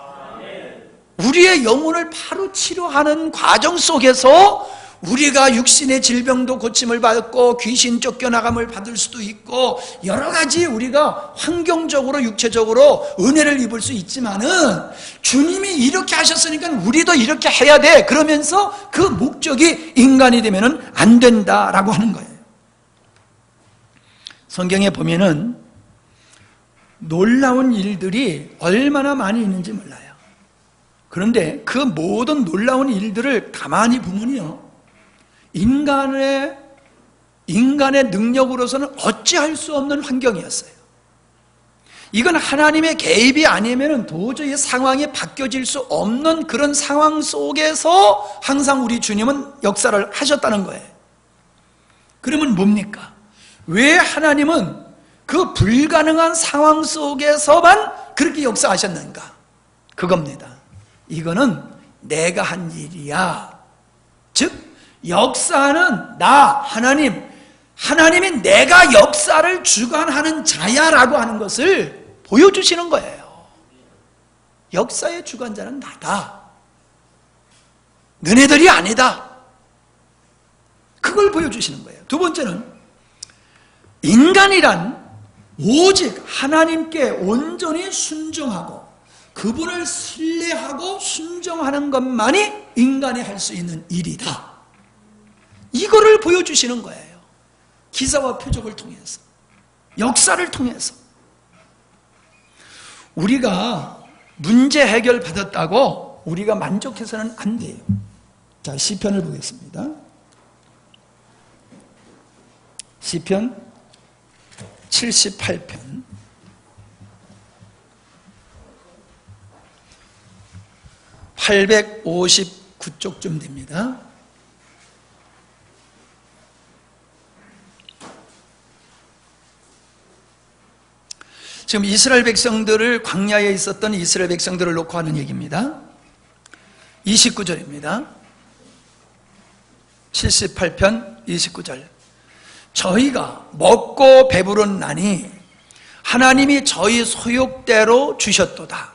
Speaker 2: 우리의 영혼을 바로 치료하는 과정 속에서 우리가 육신의 질병도 고침을 받고 귀신 쫓겨나감을 받을 수도 있고 여러 가지 우리가 환경적으로 육체적으로 은혜를 입을 수 있지만은, 주님이 이렇게 하셨으니까 우리도 이렇게 해야 돼, 그러면서 그 목적이 인간이 되면은 안 된다라고 하는 거예요. 성경에 보면은 놀라운 일들이 얼마나 많이 있는지 몰라요. 그런데 그 모든 놀라운 일들을 가만히 보면요, 인간의 능력으로서는 어찌할 수 없는 환경이었어요. 이건 하나님의 개입이 아니면 도저히 상황이 바뀌어질 수 없는 그런 상황 속에서 항상 우리 주님은 역사를 하셨다는 거예요. 그러면 뭡니까? 왜 하나님은 그 불가능한 상황 속에서만 그렇게 역사하셨는가? 그겁니다. 이거는 내가 한 일이야. 즉 역사는 나 하나님이 내가 역사를 주관하는 자야라고 하는 것을 보여주시는 거예요. 역사의 주관자는 나다. 너네들이 아니다. 그걸 보여주시는 거예요. 두 번째는 인간이란 오직 하나님께 온전히 순종하고 그분을 신뢰하고 순종하는 것만이 인간이 할 수 있는 일이다. 이거를 보여주시는 거예요. 기사와 표적을 통해서, 역사를 통해서. 우리가 문제 해결 받았다고 우리가 만족해서는 안 돼요. 자, 시편을 보겠습니다. 시편 78편 859쪽쯤 됩니다. 지금 이스라엘 백성들을, 광야에 있었던 이스라엘 백성들을 놓고 하는 얘기입니다. 29절입니다. 78편 29절. 저희가 먹고 배부른나니 하나님이 저희 소욕대로 주셨도다.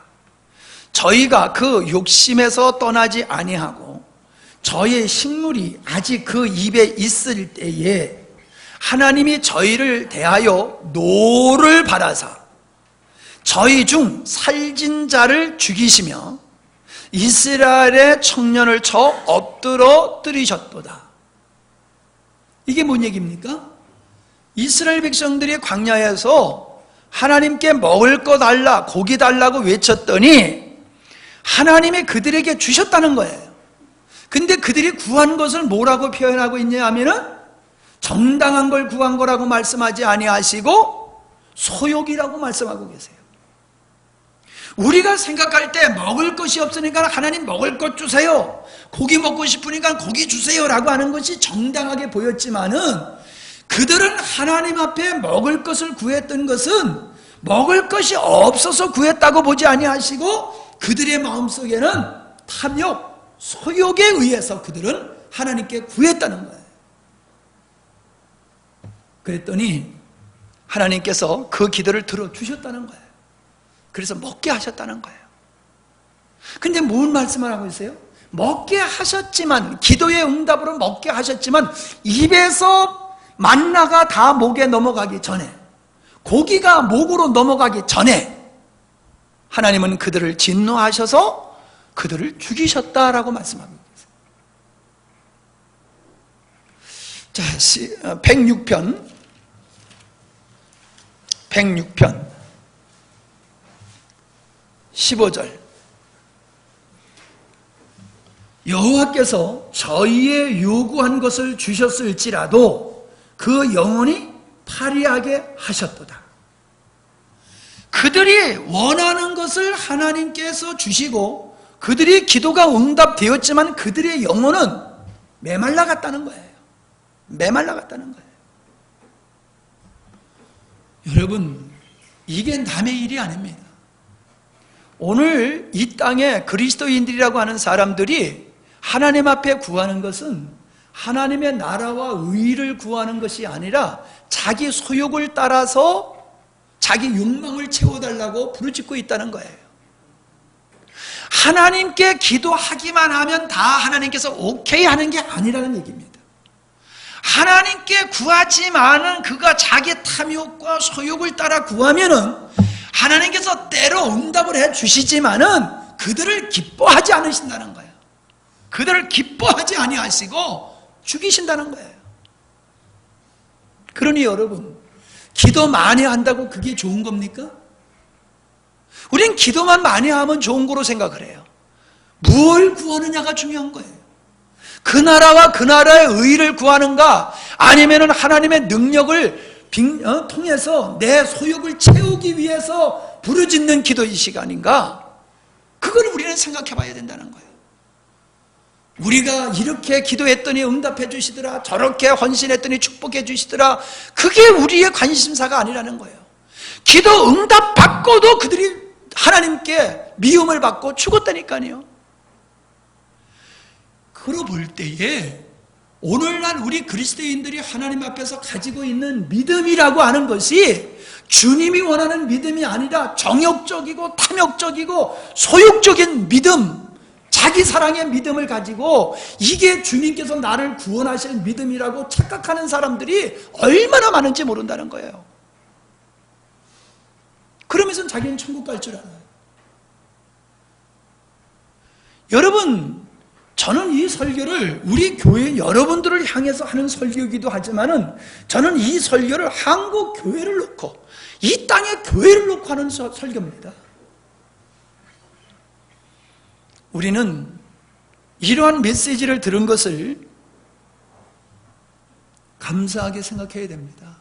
Speaker 2: 저희가 그 욕심에서 떠나지 아니하고 저희의 식물이 아직 그 입에 있을 때에 하나님이 저희를 대하여 노를 받아사 저희 중 살진 자를 죽이시며 이스라엘의 청년을 쳐 엎드러 뜨리셨도다. 이게 뭔 얘기입니까? 이스라엘 백성들이 광야에서 하나님께 먹을 거 달라, 고기 달라고 외쳤더니 하나님이 그들에게 주셨다는 거예요. 근데 그들이 구한 것을 뭐라고 표현하고 있냐 하면은 정당한 걸 구한 거라고 말씀하지 아니하시고 소욕이라고 말씀하고 계세요. 우리가 생각할 때 먹을 것이 없으니까 하나님 먹을 것 주세요, 고기 먹고 싶으니까 고기 주세요 라고 하는 것이 정당하게 보였지만은, 그들은 하나님 앞에 먹을 것을 구했던 것은 먹을 것이 없어서 구했다고 보지 아니하시고 그들의 마음속에는 탐욕, 소욕에 의해서 그들은 하나님께 구했다는 거예요. 그랬더니 하나님께서 그 기도를 들어주셨다는 거예요. 그래서 먹게 하셨다는 거예요. 근데 뭔 말씀을 하고 있어요? 먹게 하셨지만, 기도의 응답으로 먹게 하셨지만 입에서 만나가 다 목에 넘어가기 전에, 고기가 목으로 넘어가기 전에 하나님은 그들을 진노하셔서 그들을 죽이셨다라고 말씀하고 있어요. 자, 106편 106편 15절. 여호와께서 저희의 요구한 것을 주셨을지라도 그 영원히 파리하게 하셨도다. 그들이 원하는 것을 하나님께서 주시고 그들이 기도가 응답되었지만 그들의 영혼은 메말라 갔다는 거예요. 메말라 갔다는 거예요. 여러분, 이게 남의 일이 아닙니다. 오늘 이 땅에 그리스도인들이라고 하는 사람들이 하나님 앞에 구하는 것은 하나님의 나라와 의를 구하는 것이 아니라 자기 소욕을 따라서 자기 욕망을 채워달라고 부르짖고 있다는 거예요. 하나님께 기도하기만 하면 다 하나님께서 오케이 하는 게 아니라는 얘기입니다. 하나님께 구하지만은 그가 자기 탐욕과 소욕을 따라 구하면은 하나님께서 때로 응답을 해 주시지만은 그들을 기뻐하지 않으신다는 거예요. 그들을 기뻐하지 아니하시고 죽이신다는 거예요. 그러니 여러분, 기도 많이 한다고 그게 좋은 겁니까? 우린 기도만 많이 하면 좋은 거로 생각을 해요. 뭘 구하느냐가 중요한 거예요. 그 나라와 그 나라의 의를 구하는가, 아니면 하나님의 능력을 통해서 내 소욕을 채우기 위해서 부르짖는 기도의 시간인가? 그걸 우리는 생각해 봐야 된다는 거예요. 우리가 이렇게 기도했더니 응답해 주시더라, 저렇게 헌신했더니 축복해 주시더라, 그게 우리의 관심사가 아니라는 거예요. 기도 응답 받고도 그들이 하나님께 미움을 받고 죽었다니까요. 그러 볼 때에 오늘날 우리 그리스도인들이 하나님 앞에서 가지고 있는 믿음이라고 하는 것이 주님이 원하는 믿음이 아니라 정욕적이고 탐욕적이고 소욕적인 믿음, 자기 사랑의 믿음을 가지고 이게 주님께서 나를 구원하실 믿음이라고 착각하는 사람들이 얼마나 많은지 모른다는 거예요. 그러면서 자기는 천국 갈 줄 알아요. 여러분, 저는 이 설교를 우리 교회 여러분들을 향해서 하는 설교이기도 하지만은 저는 이 설교를 한국 교회를 놓고 이 땅의 교회를 놓고 하는 설교입니다. 우리는 이러한 메시지를 들은 것을 감사하게 생각해야 됩니다.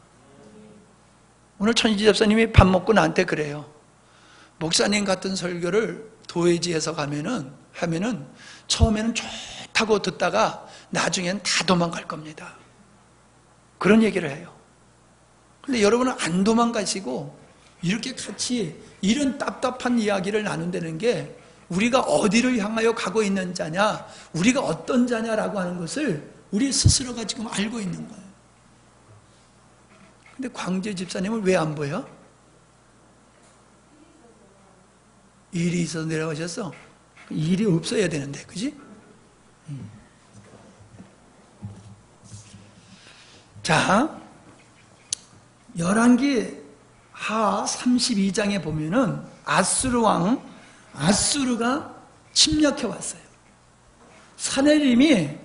Speaker 2: 오늘 천지 집사님이 밥 먹고 나한테 그래요. 목사님 같은 설교를 도회지에서 하면은 처음에는 좋다고 듣다가 나중엔 다 도망갈 겁니다. 그런 얘기를 해요. 근데 여러분은 안 도망가시고 이렇게 같이 이런 답답한 이야기를 나눈다는 게 우리가 어디를 향하여 가고 있는 자냐, 우리가 어떤 자냐라고 하는 것을 우리 스스로가 지금 알고 있는 거예요. 근데 광재 집사님은 왜 안 보여? 일이 있어서 내려가셨어? 일이 없어야 되는데, 그지? 자, 열왕기 하 32장에 보면은 아수르 왕 아수르가 침략해 왔어요. 사내림이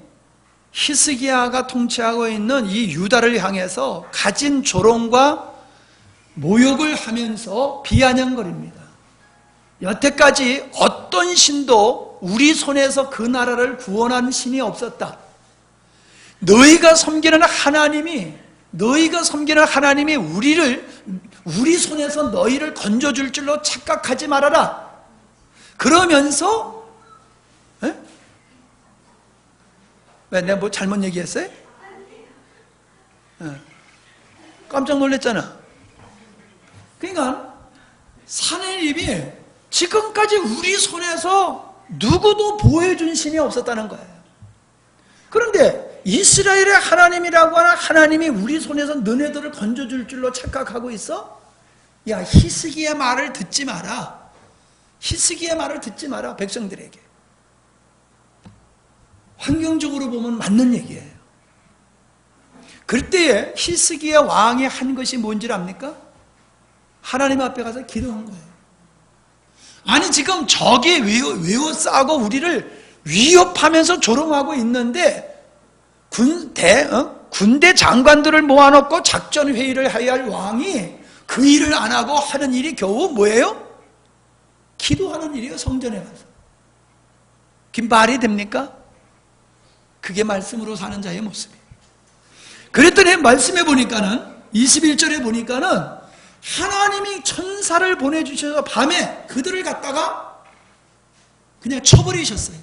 Speaker 2: 히스기야가 통치하고 있는 이 유다를 향해서 가진 조롱과 모욕을 하면서 비아냥거립니다. 여태까지 어떤 신도 우리 손에서 그 나라를 구원한 신이 없었다. 너희가 섬기는 하나님이 우리 손에서 너희를 건져줄 줄로 착각하지 말아라. 그러면서 왜 내가 뭐 잘못 얘기했어요? 깜짝 놀랐잖아. 그러니까 사내립이 지금까지 우리 손에서 누구도 보호해준 신이 없었다는 거예요. 그런데 이스라엘의 하나님이라고 하는 하나님이 우리 손에서 너네들을 건져줄 줄로 착각하고 있어? 야, 히스기야 말을 듣지 마라. 히스기야 말을 듣지 마라, 백성들에게. 환경적으로 보면 맞는 얘기예요. 그때에 히스기야 왕이 한 것이 뭔지 압니까? 하나님 앞에 가서 기도한 거예요. 아니, 지금 적이 외워싸고 우리를 위협하면서 조롱하고 있는데 군대 장관들을 모아놓고 작전회의를 해야 할 왕이 그 일을 안 하고 하는 일이 겨우 뭐예요? 기도하는 일이에요. 성전에 가서. 그게 말이 됩니까? 그게 말씀으로 사는 자의 모습이에요. 그랬더니 말씀해 보니까는 21절에 보니까는 하나님이 천사를 보내주셔서 밤에 그들을 갖다가 그냥 쳐버리셨어요.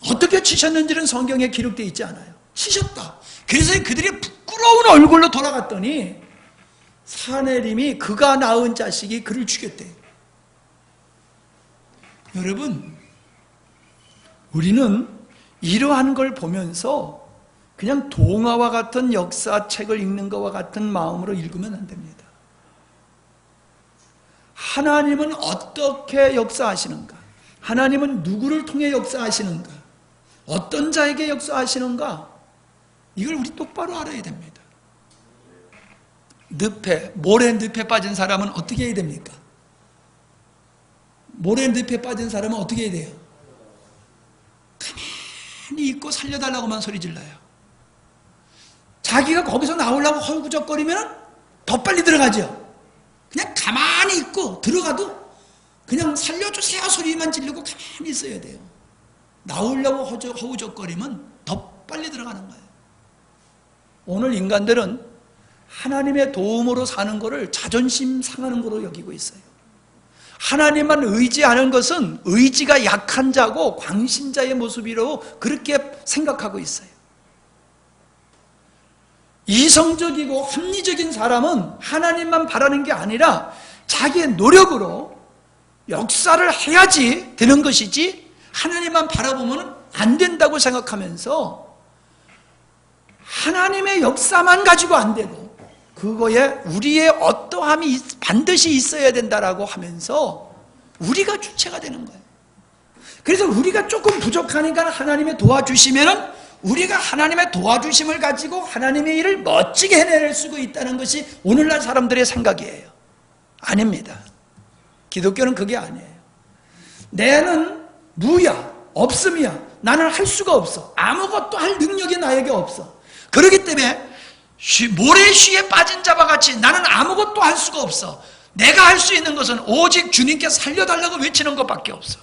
Speaker 2: 어떻게 치셨는지는 성경에 기록되어 있지 않아요. 치셨다. 그래서 그들이 부끄러운 얼굴로 돌아갔더니 사내림이 그가 낳은 자식이 그를 죽였대요. 여러분, 우리는 이러한 걸 보면서 그냥 동화와 같은 역사책을 읽는 것과 같은 마음으로 읽으면 안 됩니다. 하나님은 어떻게 역사하시는가? 하나님은 누구를 통해 역사하시는가? 어떤 자에게 역사하시는가? 이걸 우리 똑바로 알아야 됩니다. 모래 늪에 빠진 사람은 어떻게 해야 됩니까? 모래 늪에 빠진 사람은 어떻게 해야 돼요? 가만히 있고 살려달라고만 소리 질러요. 자기가 거기서 나오려고 헐구적거리면 더 빨리 들어가죠. 그냥 가만히 있고 들어가도 그냥 살려주세요 소리만 지르고 가만히 있어야 돼요. 나오려고 허우적거리면 더 빨리 들어가는 거예요. 오늘 인간들은 하나님의 도움으로 사는 것을 자존심 상하는 거로 여기고 있어요. 하나님만 의지하는 것은 의지가 약한 자고 광신자의 모습이라고 그렇게 생각하고 있어요. 이성적이고 합리적인 사람은 하나님만 바라는 게 아니라 자기의 노력으로 역사를 해야지 되는 것이지 하나님만 바라보면 안 된다고 생각하면서 하나님의 역사만 가지고 안 되고 그거에 우리의 어떠함이 반드시 있어야 된다라고 하면서 우리가 주체가 되는 거예요. 그래서 우리가 조금 부족하니까 하나님의 도와주시면은 우리가 하나님의 도와주심을 가지고 하나님의 일을 멋지게 해낼 수 있다는 것이 오늘날 사람들의 생각이에요. 아닙니다. 기독교는 그게 아니에요. 내는 무야, 없음이야. 나는 할 수가 없어. 아무것도 할 능력이 나에게 없어. 그렇기 때문에 모래쉬에 빠진 자와 같이 나는 아무것도 할 수가 없어. 내가 할 수 있는 것은 오직 주님께 살려달라고 외치는 것밖에 없어.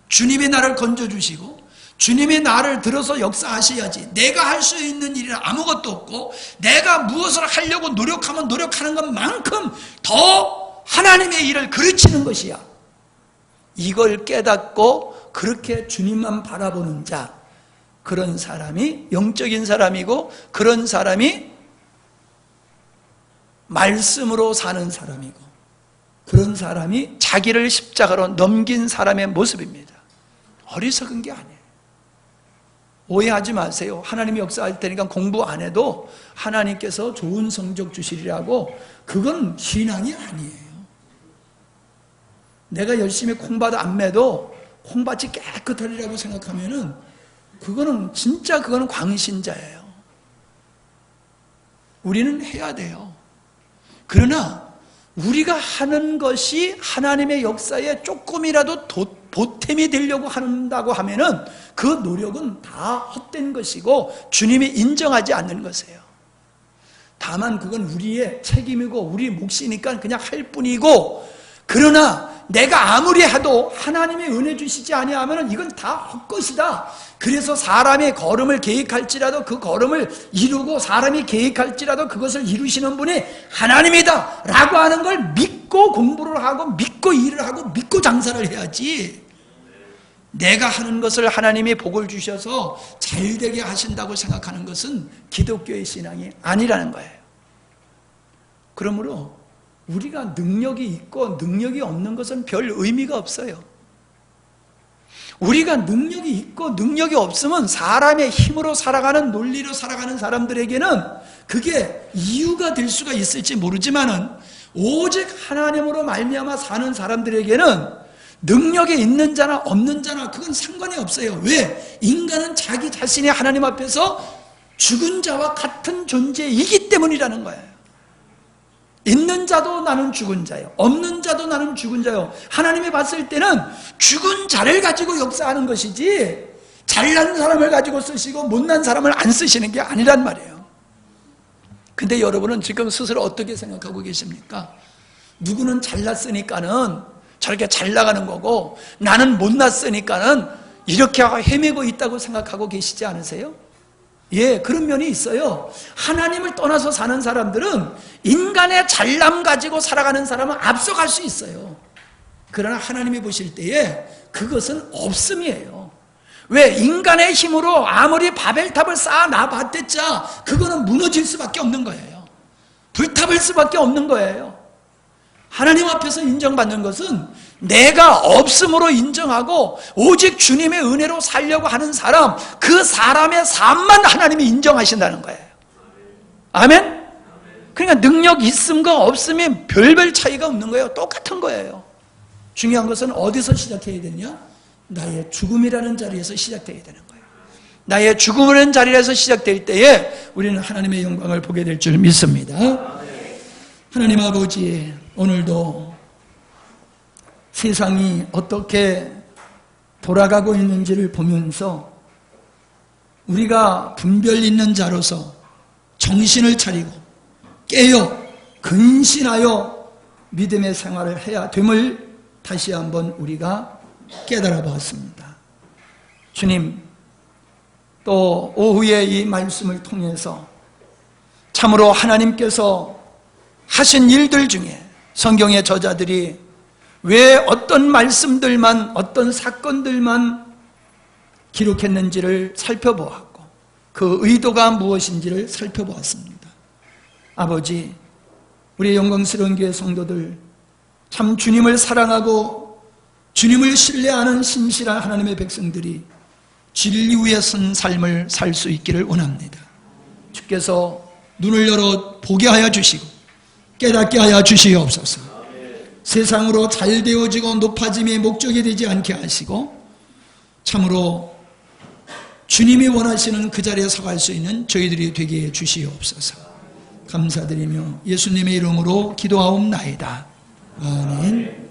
Speaker 2: 주님이 나를 건져주시고 주님이 나를 들어서 역사하셔야지. 내가 할 수 있는 일은 아무것도 없고 내가 무엇을 하려고 노력하면 노력하는 것만큼 더 하나님의 일을 그르치는 것이야. 이걸 깨닫고 그렇게 주님만 바라보는 자, 그런 사람이 영적인 사람이고 그런 사람이 말씀으로 사는 사람이고 그런 사람이 자기를 십자가로 넘긴 사람의 모습입니다. 어리석은 게 아니에요. 오해하지 마세요. 하나님이 역사할 테니까 공부 안 해도 하나님께서 좋은 성적 주시리라고 그건 신앙이 아니에요. 내가 열심히 콩밭 안 매도 콩밭이 깨끗하리라고 생각하면은 그거는 진짜 그거는 광신자예요. 우리는 해야 돼요. 그러나 우리가 하는 것이 하나님의 역사에 조금이라도 보탬이 되려고 한다고 하면은 그 노력은 다 헛된 것이고 주님이 인정하지 않는 것이에요. 다만 그건 우리의 책임이고 우리 몫이니까 그냥 할 뿐이고, 그러나 내가 아무리 해도 하나님의 은혜 주시지 아니하면 이건 다 헛것이다. 그래서 사람의 걸음을 계획할지라도 그 걸음을 이루고 사람이 계획할지라도 그것을 이루시는 분이 하나님이다 라고 하는 걸 믿고 공부를 하고 믿고 일을 하고 믿고 장사를 해야지, 내가 하는 것을 하나님이 복을 주셔서 잘되게 하신다고 생각하는 것은 기독교의 신앙이 아니라는 거예요. 그러므로 우리가 능력이 있고 능력이 없는 것은 별 의미가 없어요. 우리가 능력이 있고 능력이 없으면 사람의 힘으로 살아가는, 논리로 살아가는 사람들에게는 그게 이유가 될 수가 있을지 모르지만은 오직 하나님으로 말미암아 사는 사람들에게는 능력이 있는 자나 없는 자나 그건 상관이 없어요. 왜? 인간은 자기 자신이 하나님 앞에서 죽은 자와 같은 존재이기 때문이라는 거예요. 있는 자도 나는 죽은 자요, 없는 자도 나는 죽은 자요. 하나님이 봤을 때는 죽은 자를 가지고 역사하는 것이지 잘난 사람을 가지고 쓰시고 못난 사람을 안 쓰시는 게 아니란 말이에요. 근데 여러분은 지금 스스로 어떻게 생각하고 계십니까? 누구는 잘났으니까는 저렇게 잘 나가는 거고 나는 못났으니까는 이렇게 헤매고 있다고 생각하고 계시지 않으세요? 예, 그런 면이 있어요. 하나님을 떠나서 사는 사람들은 인간의 잘남 가지고 살아가는 사람은 앞서갈 수 있어요. 그러나 하나님이 보실 때에 그것은 없음이에요. 왜? 인간의 힘으로 아무리 바벨탑을 쌓아놔봤댔자 그거는 무너질 수밖에 없는 거예요. 불타버릴 수밖에 없는 거예요. 하나님 앞에서 인정받는 것은 내가 없음으로 인정하고 오직 주님의 은혜로 살려고 하는 사람, 그 사람의 삶만 하나님이 인정하신다는 거예요. 아멘? 그러니까 능력 있음과 없음이 별별 차이가 없는 거예요. 똑같은 거예요. 중요한 것은 어디서 시작해야 되냐? 나의 죽음이라는 자리에서 시작되어야 되는 거예요. 나의 죽음이라는 자리에서 시작될 때에 우리는 하나님의 영광을 보게 될 줄 믿습니다. 하나님 아버지, 오늘도 세상이 어떻게 돌아가고 있는지를 보면서 우리가 분별 있는 자로서 정신을 차리고 깨어 근신하여 믿음의 생활을 해야 됨을 다시 한번 우리가 깨달아 보았습니다. 주님, 또 오후에 이 말씀을 통해서 참으로 하나님께서 하신 일들 중에 성경의 저자들이 왜 어떤 말씀들만, 어떤 사건들만 기록했는지를 살펴보았고 그 의도가 무엇인지를 살펴보았습니다. 아버지, 우리 영광스러운 교회 성도들 참 주님을 사랑하고 주님을 신뢰하는 신실한 하나님의 백성들이 진리 위에 선 삶을 살 수 있기를 원합니다. 주께서 눈을 열어 보게 하여 주시고 깨닫게 하여 주시옵소서. 세상으로 잘 되어지고 높아짐의 목적이 되지 않게 하시고 참으로 주님이 원하시는 그 자리에 서갈 수 있는 저희들이 되게 해 주시옵소서. 감사드리며 예수님의 이름으로 기도하옵나이다. 아멘.